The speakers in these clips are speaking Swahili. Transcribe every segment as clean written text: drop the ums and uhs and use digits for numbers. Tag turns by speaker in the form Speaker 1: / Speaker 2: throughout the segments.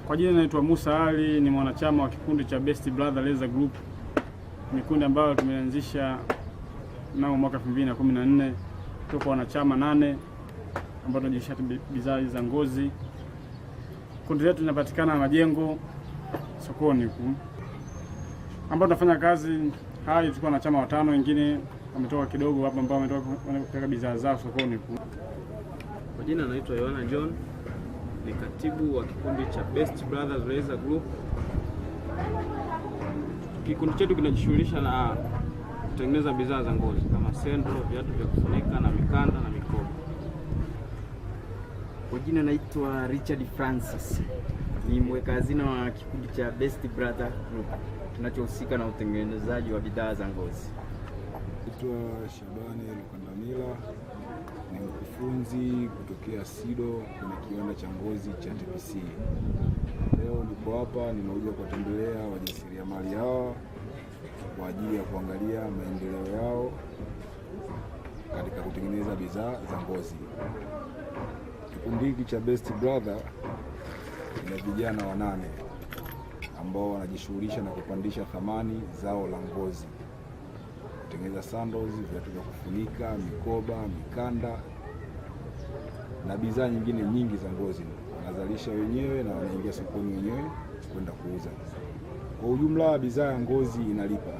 Speaker 1: Kwa jina naitwa Musa Ali, ni mwanachama wa kikundi cha Best Brother Leather Group. Ni kundi ambalo tumeanzisha nao mwaka 2014. Tuko wanachama 8 ambao tunajishughulisha bidhaa za ngozi. Kundi letu linapatikana Majengo sokoni huko, ambao tunafanya kazi hai. Tuko wanachama 5, wengine wametoka kidogo hapa ambao wametoka kupeleka bidhaa zao sokoni huko.
Speaker 2: Kwa jina naitwa Yohana John, ni katibu wa kikundi cha Best Brothers Leather Group. Kikundi chetu kinajishughulisha na kutengeneza bidhaa za ngozi kama sendo, viatu vya kufunika na mikanda na mikoba.
Speaker 3: Kwa jina naitwa Richard Francis, ni mweka hazina wa kikundi cha Best Brother Group kinachohusika na utengenezaji wa bidhaa za ngozi.
Speaker 4: Naitwa Shabani Lukandamila, ni mkufunzi kutokea SIDO kwenye kiwanda cha ngozi cha TPC. Leo niko hapa, nimekuja kuwatembelea wajasiriamali hawa kwa ajili ya kuangalia maendeleo yao katika kutengeneza bidhaa za ngozi. Kikundi hiki cha Best Brother kina vijana 8 ambao wanajishughulisha na kupandisha thamani zao la ngozi, kutengeneza sandals, viatu vya kufunika, mikoba, mikanda na bidhaa nyingine nyingi za ngozi. Wanazalisha wenyewe na wanaingia sokoni wenyewe kwenda kuuza. Kwa ujumla, bidhaa ya ngozi inalipa.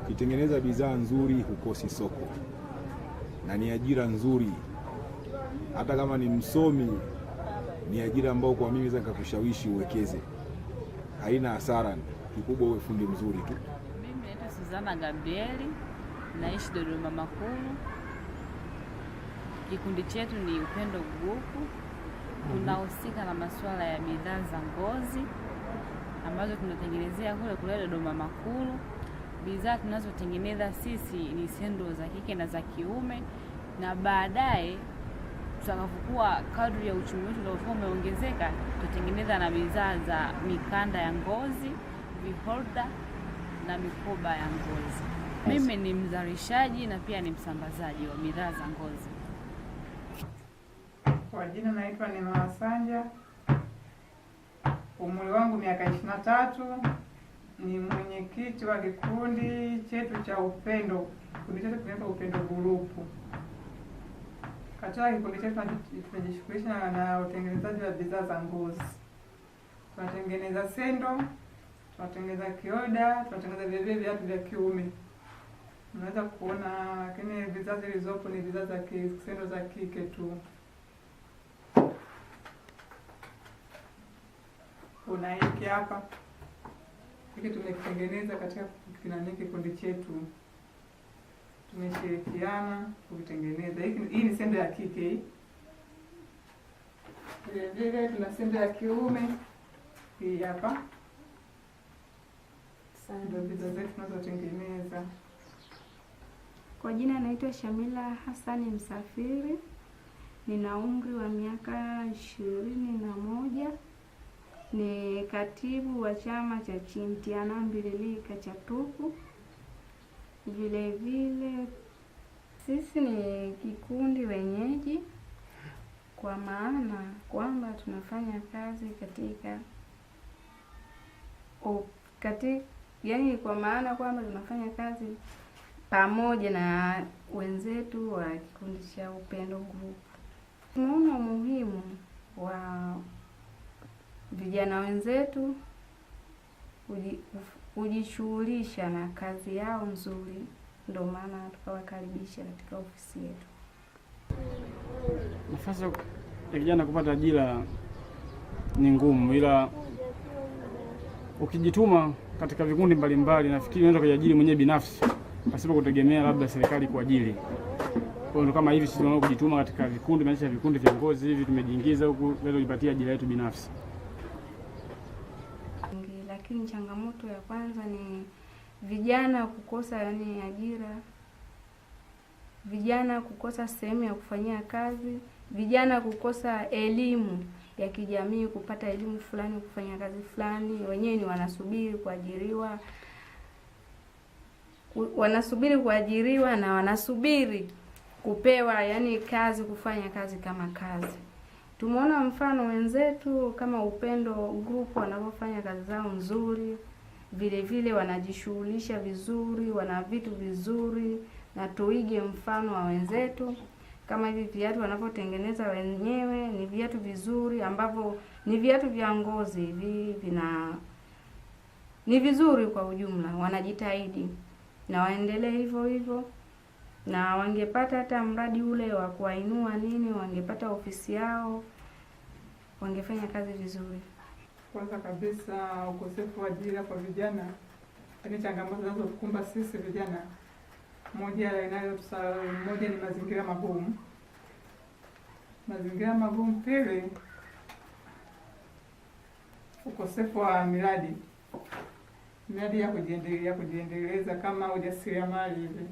Speaker 4: Ukitengeneza bidhaa nzuri hukosi soko, na ni ajira nzuri. Hata kama ni msomi, ni ajira ambayo kwa mimi naweza nikakushawishi uwekeze. Haina hasara, kikubwa uwe fundi mzuri tu.
Speaker 5: Mimi naitwa Suzana Gabrieli, naishi Dodoma Makulu. Kikundi chetu ni Upendo Group. Tunahusika na masuala ya bidhaa za ngozi ambazo tunatengenezea kule Dodoma Makulu. Bidhaa tunazotengeneza sisi ni sendo za kike na za kiume, na baadaye tutakapokuwa kadri ya uchumi wetu utakapokuwa umeongezeka, tutatengeneza na bidhaa za mikanda ya ngozi, viholder na mikoba ya ngozi. Mimi ni mzalishaji na pia ni msambazaji wa bidhaa za ngozi.
Speaker 6: Kwa jina naitwa Nina Wasanja. Umri wangu miaka 23. Ni mwenyekiti wa kikundi chetu cha Upendo. Kikundi chetu kinaitwa Upendo Group. Katika kikundi chetu tunajishughulisha na utengenezaji wa bidhaa za ngozi. Tunatengeneza sendo, tunatengeneza kioda, tunatengeneza viatu vya kiume. Unaweza kuona, lakini bidhaa zilizopo ni bidhaa za sendo za kike tu. Kuna hiki hapa, hiki tumekitengeneza katika kikundi chetu. Tumeshirikiana kuvitengeneza. Hii ni sendo ya kike. Vile tuna sendo ya kiume. Hii hapa. Ndio bidhaa zetu tunazotengeneza.
Speaker 7: Kwa jina naitwa Shamila Hasani Msafiri. Nina umri wa miaka 21. Ni katibu wa chama cha Chintiana Mbililika cha Tuku. Vile vile sisi ni kikundi wenyeji, kwa maana kwamba tunafanya kazi yani kwa maana kwamba tunafanya kazi pamoja na wenzetu wa kikundi cha Upendo Group. Tunaona umuhimu wa vijana wenzetu kujishughulisha na kazi yao nzuri, ndio maana tukawakaribisha katika ofisi yetu.
Speaker 1: Nafasi ya vijana kupata ajira ni ngumu, ila ukijituma katika vikundi mbalimbali, nafikiri unaweza kujiajiri mwenyewe binafsi pasipo kutegemea labda serikali kuajiri. Kwa hiyo kama hivi sisi tunao kujituma katika vikundi, maanisha vikundi vya ngozi hivi tumejiingiza huku ili kujipatia ajira yetu binafsi.
Speaker 7: Lakini changamoto ya kwanza ni vijana kukosa ajira, vijana kukosa sehemu ya kufanyia kazi, vijana kukosa elimu ya kijamii, kupata elimu fulani, kufanya kazi fulani. Wenyewe ni wanasubiri kuajiriwa na wanasubiri kupewa kazi, kufanya kazi kama kazi. Tumeona mfano wenzetu kama Upendo Group wanavyofanya kazi zao nzuri, vile vile wanajishughulisha vizuri, wana vitu vizuri, na tuige mfano wa wenzetu. Kama hivi viatu wanavyotengeneza wenyewe ni viatu vizuri ambavyo ni viatu vya ngozi, hivi ni vizuri kwa ujumla, wanajitahidi na waendelee hivyo hivyo, na wangepata hata mradi ule wa kuwainua nini, wangepata ofisi yao, wangefanya kazi vizuri.
Speaker 6: Kwanza kabisa ukosefu wa ajira kwa vijana, yaani changamoto zinazotukumba sisi vijana, moja ni mazingira magumu. Mazingira magumu. Pili, ukosefu wa miradi ya kujiendeleza kama ujasiriamali hivi.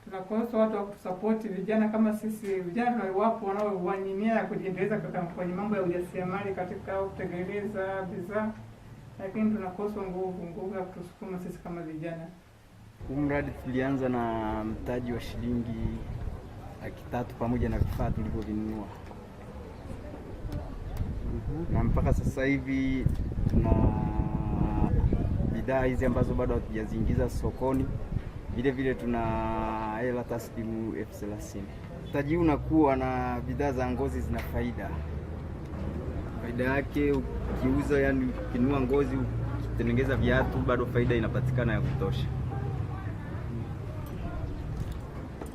Speaker 6: Tunakosa watu wa kutusapoti vijana kama sisi. Vijana wapo wanaowania ya kujiendeleza kwenye mambo ya ujasiriamali katika kutengeneza bidhaa, lakini tunakosa nguvu ya kutusukuma sisi kama vijana.
Speaker 3: Huu mradi tulianza na mtaji wa shilingi 300,000 pamoja na vifaa tulivyovinunua. Na mpaka sasa hivi tuna bidhaa hizi ambazo bado hatujaziingiza sokoni. Vile vile tuna hela taslimu 30,000. Mtaji huu unakuwa na bidhaa za ngozi zina faida. Faida yake ukiuza, yani ukinunua ngozi ukitengeneza viatu, bado faida inapatikana ya kutosha.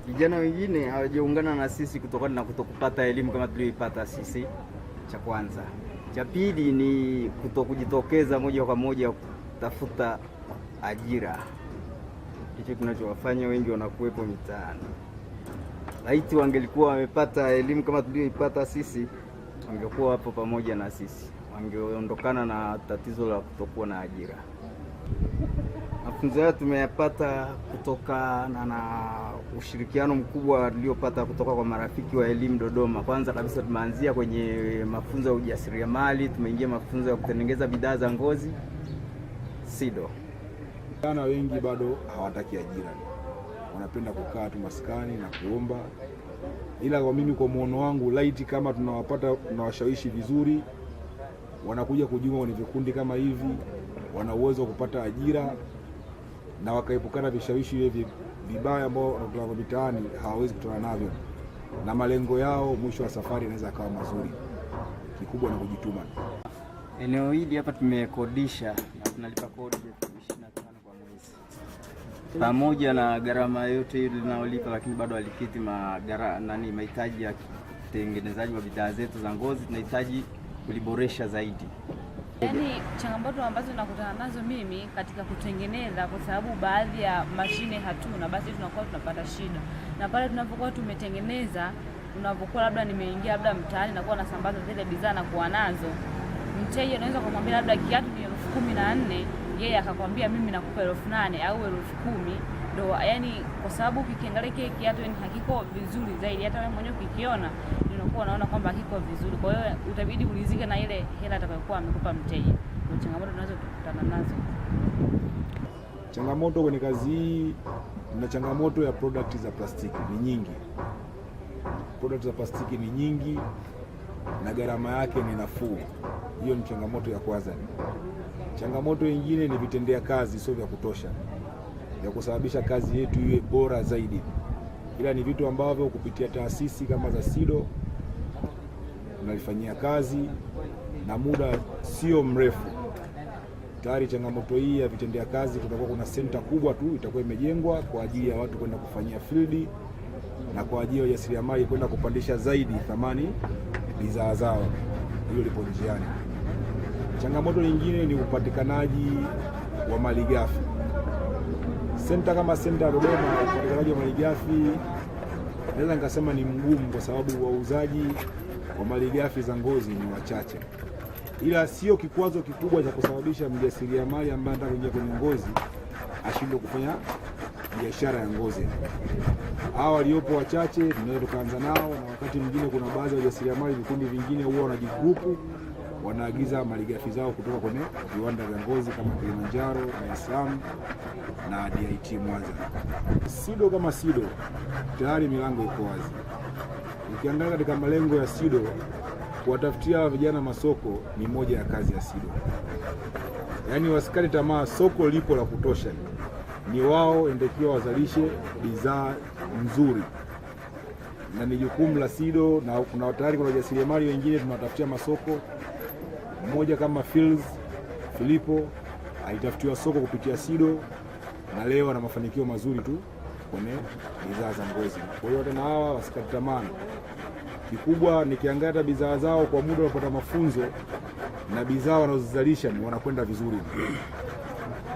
Speaker 3: Vijana wengine hawajaungana na sisi kutokana na kutokupata elimu kama tulioipata sisi, cha kwanza. Cha pili ni kutokujitokeza moja kwa moja kutafuta ajira. Hicho kinachowafanya wengi wanakuwepo mitaani. Laiti wangelikuwa wamepata elimu kama tulioipata sisi, wangekuwa hapo pamoja na sisi, wangeondokana na tatizo la kutokuwa na ajira. Mafunzo haya tumeyapata kutokana na ushirikiano mkubwa tuliopata kutoka kwa marafiki wa elimu Dodoma. Kwanza kabisa tumeanzia kwenye mafunzo ya ujasiriamali, tumeingia mafunzo ya kutengeneza bidhaa za ngozi SIDO.
Speaker 4: Vijana wengi bado hawataki ajira, wanapenda kukaa tu maskani na kuomba. Ila kwa mimi, kwa muono wangu, laiti kama tunawashawishi vizuri, wanakuja kujiunga kwenye vikundi kama hivi, wana uwezo wa kupata ajira na wakaepukana vishawishi hivi vibaya ambao wanakuwa mitaani hawawezi kutana navyo, na malengo yao mwisho wa safari inaweza kawa mazuri. Kikubwa ni kujituma.
Speaker 3: Eneo hili hapa tumekodisha na tunalipa kodi 25 kwa mwezi. Pamoja na gharama yote ile tunayolipa, lakini bado halikidhi mahitaji ya utengenezaji wa bidhaa zetu za ngozi. Tunahitaji kuliboresha zaidi.
Speaker 5: Yaani changamoto ambazo nakutana nazo mimi katika kutengeneza, kwa sababu baadhi ya mashine hatuna, basi tunakuwa tunapata shida. Na pale tunapokuwa tumetengeneza, tunapokuwa labda nimeingia labda mtaani na kuwa nasambaza zile bidhaa na kuwa nazo, mteja anaweza kumwambia labda kiatu ni 14,000, yeye akakwambia mimi nakupa 8,000 au 10,000. Ndio yani, kwa sababu ukiangalia kile kiatu ni hakiko vizuri zaidi, hata wewe mwenyewe ukikiona unakuwa unaona kwamba hakiko vizuri. Kwa hiyo utabidi ulizike na ile hela atakayokuwa amekupa mteja. Ndio changamoto tunazokutana nazo.
Speaker 4: Changamoto kwenye kazi hii, na changamoto ya product za plastiki ni nyingi. Product za plastiki ni nyingi na gharama yake ni nafuu. Hiyo ni changamoto ya kwanza. Changamoto nyingine ni vitendea kazi sio vya kutosha, ya kusababisha kazi yetu iwe bora zaidi. Ila ni vitu ambavyo kupitia taasisi kama za SIDO tunalifanyia kazi na muda sio mrefu. Tayari changamoto hii ya vitendea kazi, tutakuwa kuna center kubwa tu itakuwa imejengwa kwa ajili ya watu kwenda kufanyia field na kwa ajili ya ujasiriamali kwenda kupandisha zaidi thamani bidhaa zao. Hiyo lipo njiani. Changamoto nyingine ni upatikanaji wa malighafi. Center kama center ya Dodoma, upatikanaji wa malighafi naweza nikasema ni mgumu, kwa sababu wauzaji wa malighafi za ngozi ni wachache. Ila sio kikwazo kikubwa cha kusababisha mjasiriamali ambaye anataka kuingia kwenye ngozi ashindwe kufanya biashara ya ngozi. Hao waliopo wachache tunaweza tukaanza nao, na wakati mwingine kuna baadhi ya wajasiriamali, vikundi vingine huwa wanajigrupu, wanaagiza malighafi zao kutoka kwenye viwanda vya ngozi kama Kilimanjaro, Dar es Salaam na DIT Mwanza. SIDO kama SIDO tayari milango iko wazi. Ukiangalia katika malengo ya SIDO, kuwatafutia vijana masoko ni moja ya kazi ya SIDO. Yaani wasikate tamaa, soko lipo la kutosha, ni wao endekiwa wazalishe bidhaa nzuri, na ni jukumu la SIDO. Na kuna tayari kuna wajasiriamali wengine tunawatafutia masoko. Mmoja kama Filipo alitafutiwa soko kupitia SIDO na leo ana mafanikio mazuri tu kwenye bidhaa za ngozi. Kwa hiyo tena hawa wasikate tamaa. Kikubwa nikiangalia bidhaa zao kwa muda wanapata mafunzo na bidhaa wanazozalisha ni wanakwenda vizuri.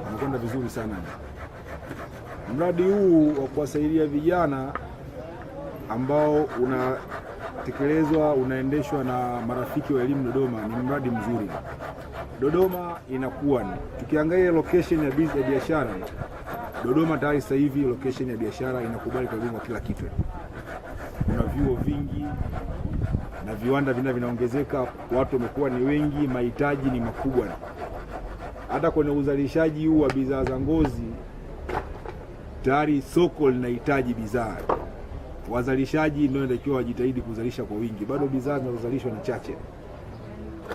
Speaker 4: Wanakwenda vizuri sana. Mradi huu wa kuwasaidia vijana ambao unatekelezwa, unaendeshwa na marafiki wa elimu Dodoma ni mradi mzuri. Dodoma inakuwa ni tukiangalia location ya biashara, Dodoma tayari sasa hivi location ya biashara inakubali kwa kila kitu. Kuna vyuo vingi na viwanda vinaongezeka, watu wamekuwa ni wengi, mahitaji ni makubwa. Hata kwenye uzalishaji huu wa bidhaa za ngozi tayari soko linahitaji bidhaa. Wazalishaji ndio inatakiwa wajitahidi kuzalisha kwa wingi, bado bidhaa zinazozalishwa ni chache.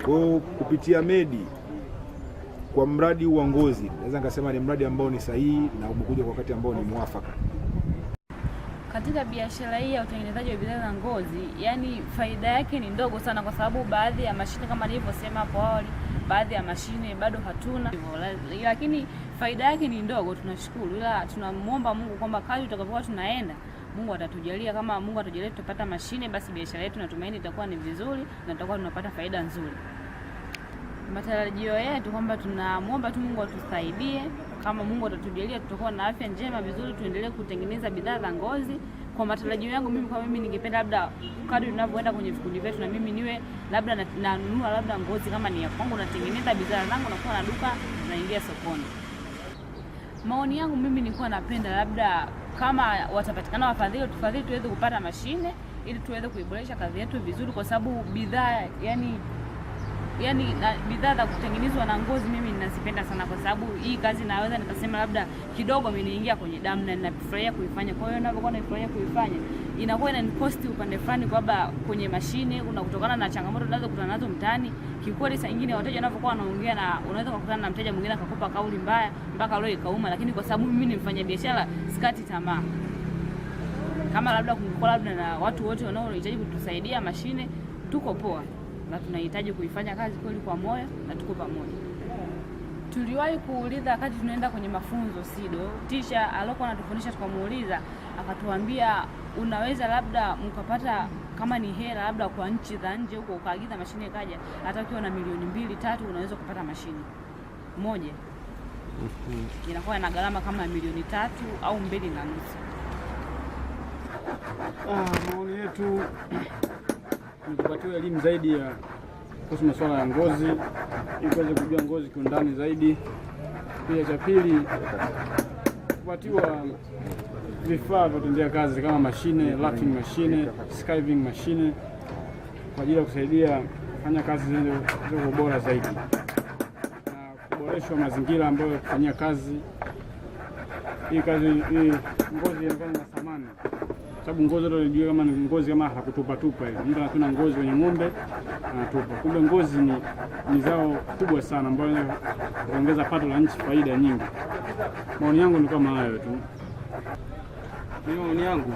Speaker 4: Kwa kupitia Medi kwa mradi huu wa ngozi, naweza nikasema ni mradi ambao ni sahihi na umekuja kwa wakati ambao ni mwafaka.
Speaker 5: Katika biashara hii ya utengenezaji wa bidhaa za ngozi, yani faida yake ni ndogo sana, kwa sababu baadhi ya mashine kama nilivyosema hapo awali, baadhi ya mashine bado hatuna, lakini faida yake ni ndogo. Tunashukuru, ila tunamuomba Mungu kwamba kadri tutakapokuwa tunaenda, Mungu atatujalia. Kama Mungu atatujalia tutapata mashine, basi biashara yetu natumaini itakuwa ni vizuri na tutakuwa tunapata faida nzuri. Matarajio yetu kwamba tunamuomba tu Mungu atusaidie. Kama Mungu atatujalia tutakuwa na afya njema vizuri, tuendelee kutengeneza bidhaa za ngozi. Kwa matarajio yangu mimi, kama mimi ningependa labda kadri tunavyoenda kwenye vikundi vyetu na mimi niwe labda nanunua labda ngozi kama ni ya kwangu, natengeneza bidhaa zangu na kuwa na duka naingia sokoni. Maoni yangu mimi nilikuwa napenda labda kama watapatikana wafadhili, tufadhili tuweze kupata mashine ili tuweze kuiboresha kazi yetu vizuri, kwa sababu bidhaa yani bidhaa za kutengenezwa na ngozi mimi ninazipenda sana, kwa sababu hii kazi naweza nikasema labda kidogo imeniingia kwenye damu na ninafurahia kuifanya. Kwa hiyo ninapokuwa nafurahia kuifanya inakuwa inanikost upande fulani, kwamba kwenye mashine kuna kutokana na changamoto tunazokutana nazo mtaani. Kikweli saa nyingine wateja wanapokuwa wanaongea, na unaweza kukutana na mteja mwingine akakupa kauli mbaya mpaka leo ikauma, lakini kwa sababu mimi ni mfanya biashara sikati tamaa. Kama labda kungekuwa labda na watu wote wanaohitaji kutusaidia mashine, tuko poa na tunahitaji kuifanya kazi kweli kwa moyo na tuko pamoja. Tuliwahi kuuliza wakati tunaenda kwenye mafunzo SIDO, tisha alikuwa anatufundisha, tukamuuliza akatuambia unaweza labda mkapata kama ni hela labda kwa nchi za nje huko, ukaagiza mashine kaja, hata ukiwa na milioni 2-3 unaweza kupata mashine moja. Inakuwa ina gharama kama milioni 3 au 2.5.
Speaker 1: Maoni yetu ni kupatiwa elimu zaidi ya kuhusu masuala ya ngozi ili tuweze kujua ngozi kiundani zaidi. Pia cha pili, kupatiwa vifaa vya kutendea kazi kama mashine, lacking mashine, skiving mashine kwa ajili ya kusaidia kufanya kazi zenye ubora zaidi na kuboreshwa mazingira ambayo ya kufanyia kazi. Hii ngozi inakuwa na thamani, sababu ngozi ndio unajua kama ni ngozi kama hakutupa tupa hivi. Mtu anatuna ngozi kwenye ng'ombe anatupa. Kumbe ngozi ni zao kubwa sana ambalo huongeza pato la nchi, faida nyingi. Maoni yangu ni kama hayo tu.
Speaker 2: Maoni yangu,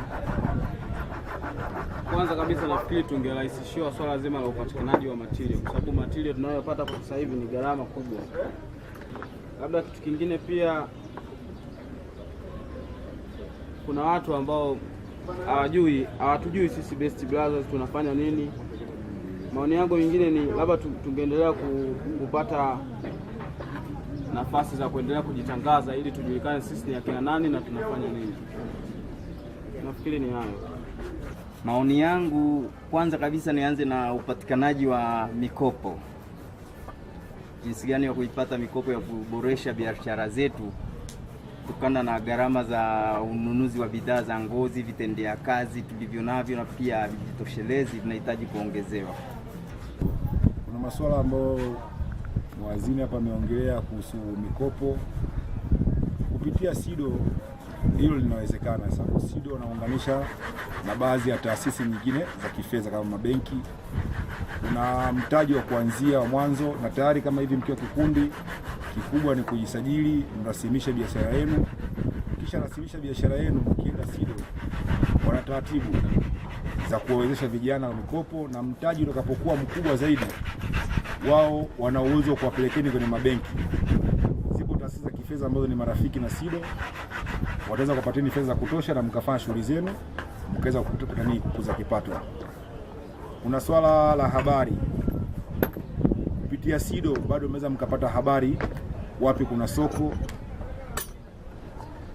Speaker 2: kwanza kabisa nafikiri tungerahisishiwa swala zima la upatikanaji wa material, kwa sababu material tunayopata kwa sasa hivi ni gharama kubwa. Labda kitu kingine pia, kuna watu ambao hawatujui sisi Best Brothers tunafanya nini. Maoni yangu mengine ni labda tungeendelea kupata nafasi za kuendelea kujitangaza ili tujulikane sisi ni akina nani na tunafanya nini. Nafikiri ni hayo.
Speaker 3: Maoni yangu, kwanza kabisa nianze na upatikanaji wa mikopo. Jinsi gani ya kuipata mikopo ya kuboresha biashara zetu kutokana na gharama za ununuzi wa bidhaa za ngozi, vitendea kazi tulivyo navyo na pia vijitoshelezi vinahitaji kuongezewa.
Speaker 4: Kuna masuala ambayo waziri hapa ameongelea kuhusu mikopo kupitia SIDO. Hilo linawezekana, sababu SIDO wanaunganisha na baadhi ya taasisi nyingine za kifedha kama mabenki. una mtaji wa kuanzia wa mwanzo, na tayari kama hivi mkiwa kikundi kikubwa ni kujisajili, mrasimishe biashara yenu. Kisha rasimisha biashara yenu, mkienda SIDO wana taratibu za kuwawezesha vijana wa mikopo, na mtaji utakapokuwa mkubwa zaidi, wao wana uwezo kuwapelekeni kwenye mabenki. Zipo taasisi za kifedha ambazo ni marafiki na SIDO, wataweza kupateni fedha za kutosha na mkafanya shughuli zenu, mkaweza kukuza kipato. Kuna swala la habari. Kupitia SIDO bado mnaweza mkapata habari, wapi kuna soko,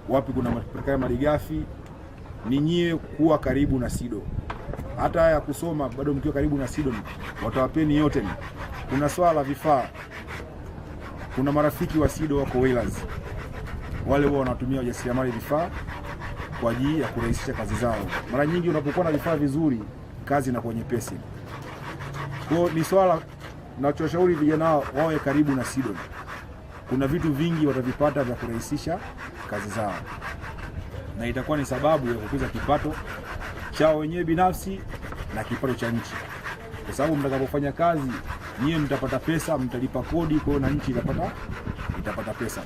Speaker 4: wapi kuna malighafi. Ni nyie kuwa karibu na SIDO. Hata haya kusoma bado mkiwa karibu na SIDO watawapeni yote. Kuna swala la vifaa. Kuna marafiki wa SIDO wako Wales, wale wao wanatumia ujasiriamali vifaa kwa ajili ya kurahisisha kazi zao. Mara nyingi unapokuwa na vifaa vizuri, kazi inakuwa nyepesi. Kwa ni swala nachoshauri vijana wawe karibu na SIDO. Kuna vitu vingi watavipata vya kurahisisha kazi zao, na itakuwa ni sababu ya kukuza kipato chao wenyewe binafsi na kipato cha nchi, kwa sababu mtakapofanya kazi nyie mtapata pesa, mtalipa kodi, kwa hiyo na nchi itapata pesa.